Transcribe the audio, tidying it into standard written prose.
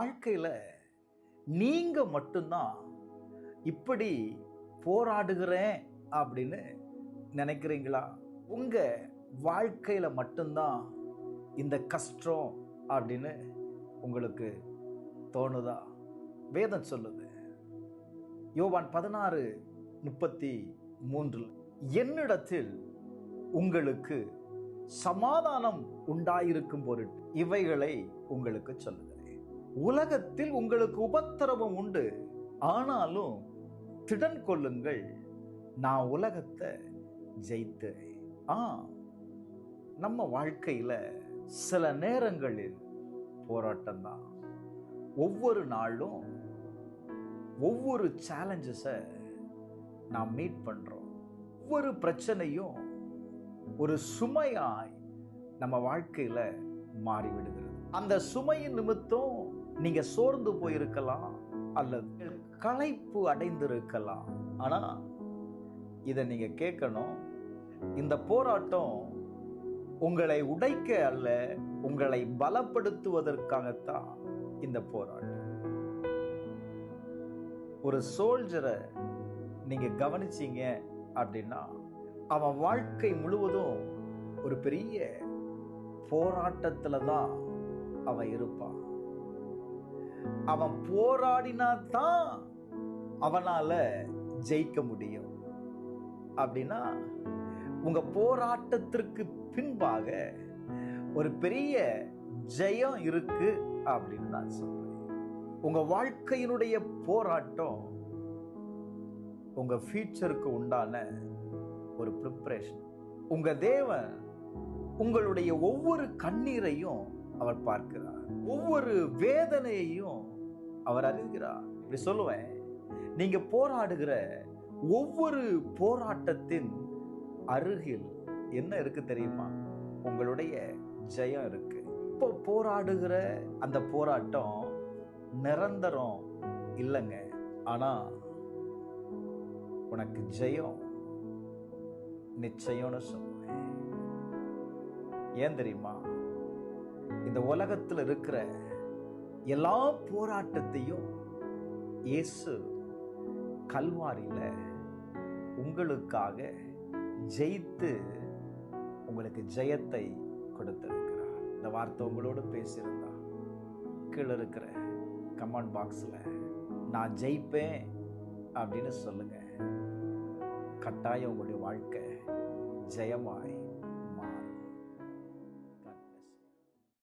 வாழ்க்கையில நீங்க மட்டும்தான் இப்படி போராடுகிறேன் அப்படின்னு நினைக்கிறீங்களா? உங்க வாழ்க்கையில மட்டும்தான் இந்த கஷ்டம் அப்படின்னு உங்களுக்கு தோணுதா? வேதம் சொல்லுது, யோவான் 16:33, என்னிடத்தில் உங்களுக்கு சமாதானம் உண்டாயிருக்கும் பொருட்டு இவைகளை உங்களுக்கு சொல்லுகிறேன். உலகத்தில் உங்களுக்கு உபத்திரவம் உண்டு, ஆனாலும் திடன் கொள்ளுங்கள், நான் உலகத்தை ஜெயித்தேன். நம்ம வாழ்க்கையில சில நேரங்களில் போராட்டம் தான். ஒவ்வொரு நாளும் ஒவ்வொரு சேலஞ்சஸை நாம் மீட் பண்றோம். ஒவ்வொரு பிரச்சனையும் ஒரு சுமையாய் நம்ம வாழ்க்கையில மாறிவிடுகிறது. அந்த சுமையின் நிமித்தம் நீங்க சோர்ந்து போயிருக்கலாம், அல்லது களைப்பு அடைந்திருக்கலாம். ஆனா இதை நீங்க கேட்கணும், இந்த போராட்டம் உங்களை உடைக்க அல்ல, உங்களை பலப்படுத்துவதற்காகத்தான் இந்த போராட்டம். ஒரு சோல்ஜரை நீங்க கவனிச்சீங்க அப்படின்னா, அவன் வாழ்க்கை முழுவதும் ஒரு பெரிய போராட்டத்துல தான் அவன் இருப்பான். அவன் போராடினா தான் அவனால ஜெயிக்க முடியும். அப்படின்னா உங்க போராட்டத்திற்கு பின்பாக ஒரு பெரிய ஜெயம் இருக்கு அப்படின்னு நான் சொல்றேன். உங்க வாழ்க்கையினுடைய போராட்டம் உங்க ஃபியூச்சருக்கு உண்டான ஒரு ப்ரிப்பரேஷன். உங்க தேவன் உங்களுடைய ஒவ்வொரு கண்ணீரையும் அவர் பார்க்கிறார், ஒவ்வொரு வேதனையையும் அவர் அறிகிறார். இப்படி சொல்லுவேன், நீங்க போராடுகிற ஒவ்வொரு போராட்டத்தின் அருகில் என்ன இருக்கு தெரியுமா? உங்களுடைய ஜெயம் இருக்கு. இப்போ போராடுகிற அந்த போராட்டம் நிரந்தரம் இல்லைங்க, ஆனா உனக்கு ஜெயம் நிச்சயம்னு சொல்லுவேன். ஏன் தெரியுமா? இந்த உலகத்தில் இருக்கிற எல்லா போராட்டத்தையும் இயேசு கல்வாரியில உங்களுக்காக ஜெயித்து உங்களுக்கு ஜெயத்தை கொடுத்திருக்கிறார். இந்த வார்த்தை உங்களோடு பேசியிருந்தா கீழே இருக்கிற கமெண்ட் பாக்ஸ்ல நான் ஜெயிப்பேன் அப்படின்னு சொல்லுங்க. கட்டாயம் உங்களுடைய வாழ்க்கை ஜெயமாய்